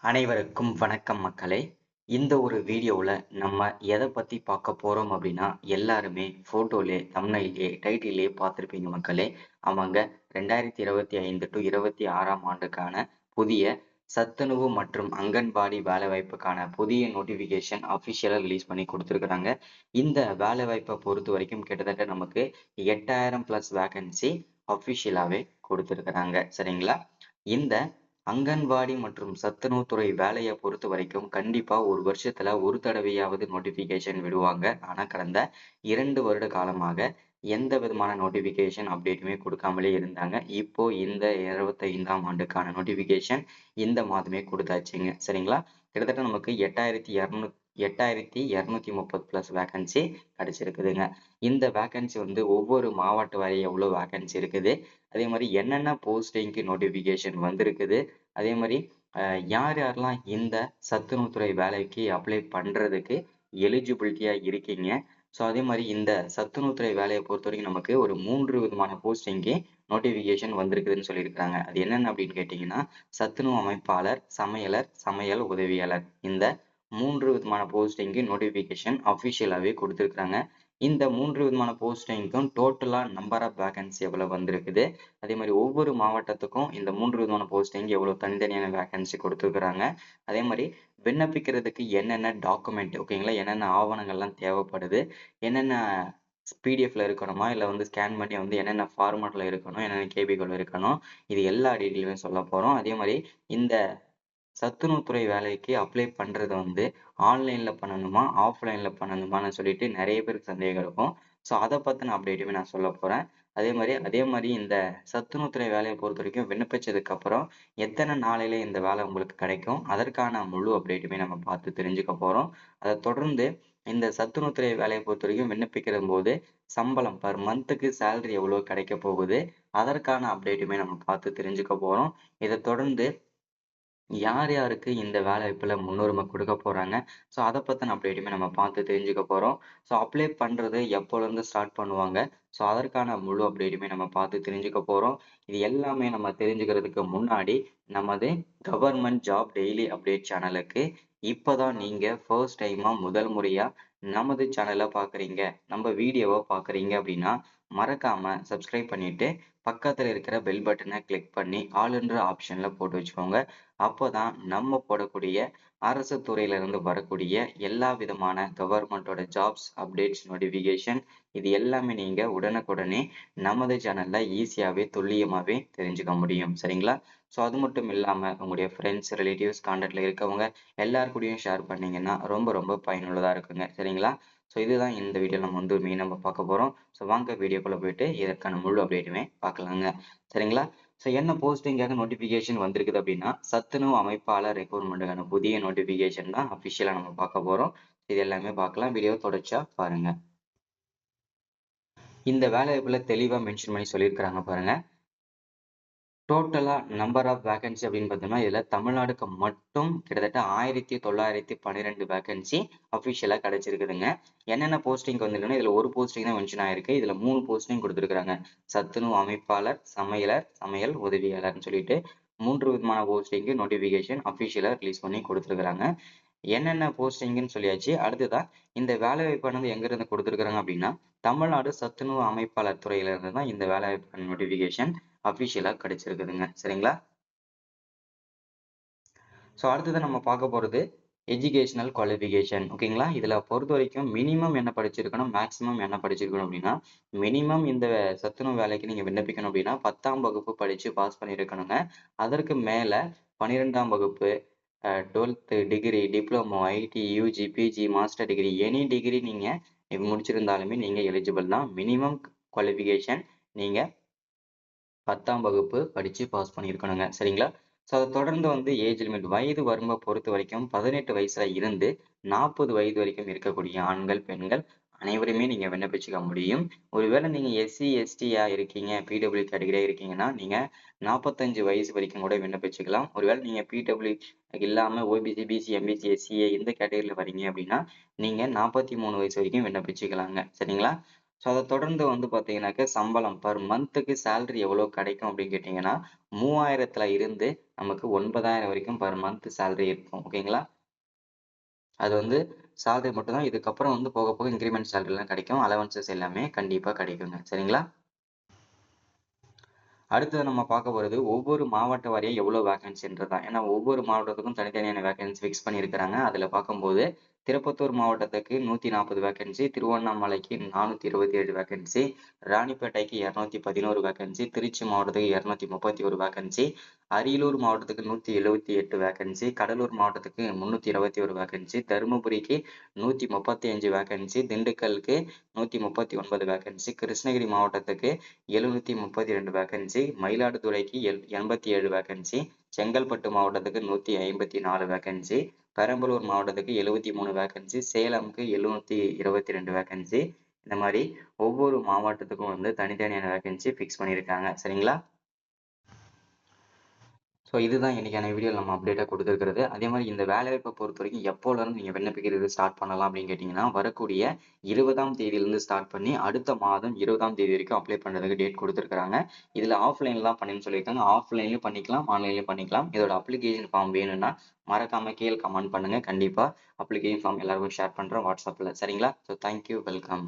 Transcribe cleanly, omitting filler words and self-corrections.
அனைவருக்கும் வணக்கம் மக்களே. இந்த ஒரு வீடியோவில் நம்ம எதை பற்றி பார்க்க போகிறோம் அப்படின்னா, எல்லாருமே ஃபோட்டோலே தம்ப்நெயிலே டைட்டிலே பார்த்துருப்பீங்க மக்களே. அவங்க 2025 டு 26ஆம் ஆண்டுக்கான புதிய சத்துணவு மற்றும் அங்கன்வாடி வேலைவாய்ப்புக்கான புதிய நோட்டிஃபிகேஷன் அஃபிஷியலாக ரிலீஸ் பண்ணி கொடுத்துருக்குறாங்க. இந்த வேலைவாய்ப்பை பொறுத்த வரைக்கும் கிட்டத்தட்ட நமக்கு 8000 ப்ளஸ் வேகன்சி அஃபிஷியலாகவே கொடுத்துருக்குறாங்க. சரிங்களா? இந்த அங்கன்வாடி மற்றும் சத்துணவுத்துறை வேலையை பொறுத்த வரைக்கும் கண்டிப்பா ஒரு வருஷத்துல ஒரு தடவையாவது நோட்டிபிகேஷன் விடுவாங்க. ஆனா கடந்த 2 வருட காலமாக எந்த விதமான நோட்டிபிகேஷன் அப்டேட்டுமே கொடுக்காமலே இருந்தாங்க. இப்போ இந்த 25ஆம் ஆண்டுக்கான நோட்டிபிகேஷன் இந்த மாதமே கொடுத்தாச்சுங்க. சரிங்களா? கிட்டத்தட்ட நமக்கு 8230 பிளஸ் வேகன்சி கிடைச்சிருக்குதுங்க. இந்த வேகன்சி வந்து ஒவ்வொரு மாவட்ட வாரியா எவ்வளவு வேகன்சி இருக்குது, அதே மாதிரி என்னென்ன போஸ்டிங்க்கு நோட்டிபிகேஷன் வந்திருக்குது, அதே மாதிரி யார் யாரெல்லாம் இந்த சத்துணவுத்துறை வேலைக்கு அப்ளை பண்றதுக்கு எலிஜிபிலிட்டியா இருக்கீங்க. ஸோ அதே மாதிரி இந்த சத்துணவுத்துறை வேலையை பொறுத்த வரைக்கும் நமக்கு ஒரு 3 விதமான போஸ்டிங்க்கு நோட்டிபிகேஷன் வந்திருக்குதுன்னு சொல்லியிருக்கிறாங்க. அது என்னென்ன அப்படின்னு கேட்டீங்கன்னா, சத்துணவு அமைப்பாளர், சமையலர், சமையல் உதவியாளர். இந்த 3 விதமான போஸ்டிங்க்கு நோட்டிபிகேஷன் அஃபிஷியலாகவே கொடுத்துருக்குறாங்க. இந்த 3 விதமான போஸ்டிங்க்கும் டோட்டலா நம்பர் ஆஃப் வேகன்சி எவ்வளவு வந்திருக்குது, அதே மாதிரி ஒவ்வொரு மாவட்டத்துக்கும் இந்த 3 விதமான போஸ்டிங் எவ்வளவு தனித்தனியான வேகன்சி கொடுத்துருக்குறாங்க, அதே மாதிரி விண்ணப்பிக்கிறதுக்கு என்னென்ன டாக்குமெண்ட், ஓகேங்களா, என்னென்ன ஆவணங்கள்லாம் தேவைப்படுது, என்னென்ன பிடிஎஃப்ல இருக்கணுமா இல்லை வந்து ஸ்கேன் பண்ணி வந்து என்னென்ன ஃபார்மேட்ல இருக்கணும், என்னென்ன கேபிக்குள்ள இருக்கணும், இது எல்லா டீட்டெயிலுமே சொல்ல போறோம். அதே மாதிரி இந்த சத்துணவுத்துறை வேலைக்கு அப்ளை பண்றது வந்து ஆன்லைன்ல பண்ணணுமா ஆஃப்லைன்ல பண்ணணுமான்னு சொல்லிட்டு நிறைய பேருக்கு சந்தேகம் இருக்கும். ஸோ அதை பத்தின அப்டேட்டுமே நான் சொல்ல போறேன். அதே மாதிரி இந்த சத்துணவுத்துறை வேலையை பொறுத்த வரைக்கும் விண்ணப்பிச்சதுக்கு அப்புறம் எத்தனை நாளையில இந்த வேலை உங்களுக்கு கிடைக்கும், அதற்கான முழு அப்டேட்டுமே நம்ம பார்த்து தெரிஞ்சுக்க போறோம். அதை தொடர்ந்து இந்த சத்துணவுத்துறை வேலையை பொறுத்த வரைக்கும் விண்ணப்பிக்கிற போது சம்பளம் பர் மந்த்துக்கு சேலரி எவ்வளவு கிடைக்க போகுது, அதற்கான அப்டேட்டுமே நம்ம பார்த்து தெரிஞ்சுக்க போறோம். இதை தொடர்ந்து யார் யாருக்கு இந்த வேலைவாய்ப்புல முன்னுரிமை கொடுக்க போறாங்க, ஸோ அதை பத்தின அப்டேட்டுமே நம்ம பார்த்து தெரிஞ்சுக்க போறோம். ஸோ அப்ளை பண்றது எப்போலேருந்து ஸ்டார்ட் பண்ணுவாங்க, ஸோ அதற்கான முழு அப்டேட்டுமே நம்ம பார்த்து தெரிஞ்சுக்க போறோம். இது எல்லாமே நம்ம தெரிஞ்சுக்கிறதுக்கு முன்னாடி நமது கவர்மெண்ட் ஜாப் டெய்லி அப்டேட் சேனலுக்கு இப்பதான் நீங்க ஃபர்ஸ்ட் டைமா முதல் முறையா நமது சேனலை பார்க்குறீங்க, நம்ம வீடியோவை பார்க்குறீங்க அப்படின்னா மறக்காம சப்ஸ்கிரைப் பண்ணிட்டு பக்கத்துல இருக்கிற பெல் பட்டனை கிளிக் பண்ணி ஆல்ன்ற ஆப்ஷன்ல போட்டு வச்சுக்கோங்க. அப்போதான் நம்ம போடக்கூடிய அரசு துறையில இருந்து வரக்கூடிய எல்லா விதமான கவர்மெண்டோட ஜாப்ஸ் அப்டேட்ஸ் நோட்டிபிகேஷன் இது எல்லாமே நீங்க உடனுக்குடனே நமது சேனல்ல ஈஸியாவே துல்லியமாவே தெரிஞ்சுக்க முடியும். சரிங்களா? ஸோ அது மட்டும் இல்லாம உங்களுடைய ஃப்ரெண்ட்ஸ் ரிலேட்டிவ்ஸ் கான்டாக்ட்ல இருக்கவங்க எல்லார் கூடயும் ஷேர் பண்ணீங்கன்னா ரொம்ப ரொம்ப பயனுள்ளதா இருக்குங்க. சரிங்களா? ஸோ இதுதான் இந்த வீடியோ நம்ம வந்து மெயினாக பார்க்க போறோம். ஸோ வாங்க வீடியோக்குள்ள போயிட்டு இதற்கான முழு அப்டேட்டுமே பார்க்கலாங்க. சரிங்களா? ஸோ என்ன போஸ்டிங்காக நோட்டிஃபிகேஷன் வந்திருக்குது அப்படின்னா, சத்துணவு அமைப்பாளர் ரெக்ரூட்மெண்ட்டுக்கான புதிய நோட்டிஃபிகேஷன் தான் அஃபிஷியலாக நம்ம பார்க்க போறோம். இது எல்லாமே பார்க்கலாம். வீடியோ தொடர்ச்சியா பாருங்க. இந்த வேலைவாய்ப்புல தெளிவா மென்ஷன் பண்ணி சொல்லியிருக்கிறாங்க பாருங்க. டோட்டலா நம்பர் ஆஃப் வேகன்சி அப்படின்னு பார்த்தோம்னா இதுல தமிழ்நாடுக்கு மட்டும் கிட்டத்தட்ட 1912 வேகன்சி அஃபிஷியலா கிடைச்சிருக்குதுங்க. என்னென்ன போஸ்டிங் வந்திருக்குன்னா இதுல ஒரு போஸ்டிங் தான் மென்ஷன் ஆயிருக்கு. இதுல 3 போஸ்டிங் கொடுத்துருக்காங்க. சத்துணவு அமைப்பாளர், சமையலர், சமையல் உதவியாளர்னு சொல்லிட்டு 3 விதமான போஸ்டிங்கு நோட்டிபிகேஷன் அஃபிஷியலா ரிலீஸ் பண்ணி கொடுத்துருக்காங்க. என்னென்ன போஸ்டிங்னு சொல்லியாச்சு. அடுத்ததா இந்த வேலைவாய்ப்பானது எங்க இருந்து கொடுத்துருக்காங்க அப்படின்னா, தமிழ்நாடு சத்துணவு அமைப்பாளர் துறையில இருந்து தான் இந்த வேலைவாய்ப்பு நோட்டிபிகேஷன் அஃபிஷியலா கிடைச்சிருக்குதுங்க. சரிங்களா? ஸோ அடுத்தது நம்ம பார்க்க போறது எஜுகேஷனல் குவாலிஃபிகேஷன். ஓகேங்களா? இதுல பொறுத்த வரைக்கும் மினிமம் என்ன படிச்சிருக்கணும், மேக்ஸிமம் என்ன படிச்சிருக்கணும் அப்படின்னா, மினிமம் இந்த சத்துணவு வேலைக்கு நீங்க விண்ணப்பிக்கணும் அப்படின்னா 10ஆம் வகுப்பு படிச்சு பாஸ் பண்ணியிருக்கணுங்க. அதற்கு மேல 12ஆம் வகுப்பு, 12th degree, diploma, IT, UG, PG, master degree, any degree நீங்க முடிச்சிருந்தாலுமே நீங்க எலிஜிபிள் தான். மினிமம் குவாலிஃபிகேஷன் நீங்க 10ஆம் வகுப்பு படிச்சு பாஸ் பண்ணியிருக்கணுங்க. சரிங்களா? ஸோ அதை தொடர்ந்து வந்து ஏஜ் லிமிட் வயது வரம்பை பொறுத்த வரைக்கும் 18 வயசுல இருந்து 40 வயது வரைக்கும் இருக்கக்கூடிய ஆண்கள், பெண்கள் அனைவருமே நீங்க விண்ணப்பிச்சுக்க முடியும். ஒருவேளை நீங்க எஸ்சி, எஸ்டியா இருக்கீங்க, பிடபிள்யூ கேட்டகரியா இருக்கீங்கன்னா நீங்க 45 வயசு வரைக்கும் கூட விண்ணப்பிச்சுக்கலாம். ஒருவேளை நீங்க பிடபிள்யூ இல்லாம ஓபிசி, பிசி, எம்பிசி, எஸ்சிஏ இந்த கேட்டகரியில வரீங்க அப்படின்னா நீங்க 43 வயசு வரைக்கும் விண்ணப்பிச்சுக்கலாங்க. சரிங்களா? ஸோ அதை தொடர்ந்து வந்து பார்த்தீங்கன்னாக்க சம்பளம் பர் மந்த்துக்கு சேலரி எவ்வளோ கிடைக்கும் அப்படின்னு கேட்டிங்கன்னா 3000த்துல இருந்து நமக்கு 9000 வரைக்கும் பர் மந்த் சேலரி இருக்கும். ஓகேங்களா? அது வந்து சேலரி மட்டும் தான். இதுக்கப்புறம் வந்து போக போக இன்கிரிமெண்ட் சேலரிலாம் கிடைக்கும். அலவன்சஸ் எல்லாமே கண்டிப்பா கிடைக்குங்க. சரிங்களா? அடுத்தது நம்ம பார்க்க போறது ஒவ்வொரு மாவட்ட வாரியா எவ்வளோ வேகன்சின்றது தான். ஏன்னா ஒவ்வொரு மாவட்டத்துக்கும் தனித்தனியான வேகன்சி ஃபிக்ஸ் பண்ணியிருக்கிறாங்க. அதுல பார்க்கும்போது திருப்பத்தூர் மாவட்டத்துக்கு 140 வேகன்சி, திருவண்ணாமலைக்கு 427 வேகன்சி, ராணிப்பேட்டைக்கு 211 வேகன்சி, திருச்சி மாவட்டத்துக்கு 231 வேகன்சி, அரியலூர் மாவட்டத்துக்கு 178 வேகன்சி, கடலூர் மாவட்டத்துக்கு 321 வேகன்சி, தருமபுரிக்கு 135 வேகன்சி, திண்டுக்கலுக்கு 139 வேகன்சி, கிருஷ்ணகிரி மாவட்டத்துக்கு 732 வேகன்சி, மயிலாடுதுறைக்கு 87 வேகன்சி, செங்கல்பட்டு மாவட்டத்துக்கு 154 வேகன்சி, பெரம்பலூர் மாவட்டத்துக்கு 73 வேகன்சி, சேலம்க்கு 722 வேகன்சி. இந்த மாதிரி ஒவ்வொரு மாவட்டத்துக்கும் வந்து தனித்தனியான வேகன்சி ஃபிக்ஸ் பண்ணியிருக்காங்க. சரிங்களா? ஸோ இதுதான் இன்னைக்கான வீடியோல நம்ம அப்டேட்டா குடுத்திருக்கிறது. அதே மாரி இந்த வேலைவாய்ப்ப பொறுத்தவரைக்கும் எப்போலருந்து நீங்க விண்ணப்பிக்கிறது ஸ்டார்ட் பண்ணலாம் அப்படின்னு கேட்டீங்கன்னா, வரக்கூடிய 20ஆம் தேதியிலிருந்து ஸ்டார்ட் பண்ணி அடுத்த மாதம் 20ஆம் தேதி வரைக்கும் அப்ளை பண்றதுக்கு டேட் குடுத்திருக்காங்க. இதுல ஆஃப்லைன்ல தான் பண்ணுன்னு சொல்லியிருக்காங்க. ஆஃப்லைன்லயும் பண்ணிக்கலாம், ஆன்லைன்லயும் பண்ணிக்கலாம். இதோட அப்ளிகேஷன் ஃபார்ம் வேணும்னா மறக்காம கீழ கமெண்ட் பண்ணுங்க. கண்டிப்பா அப்ளிகேஷன் ஃபார்ம் எல்லாருக்கும் ஷேர் பண்றேன் WhatsAppல. சரிங்களா? So thank you. வெல்கம்.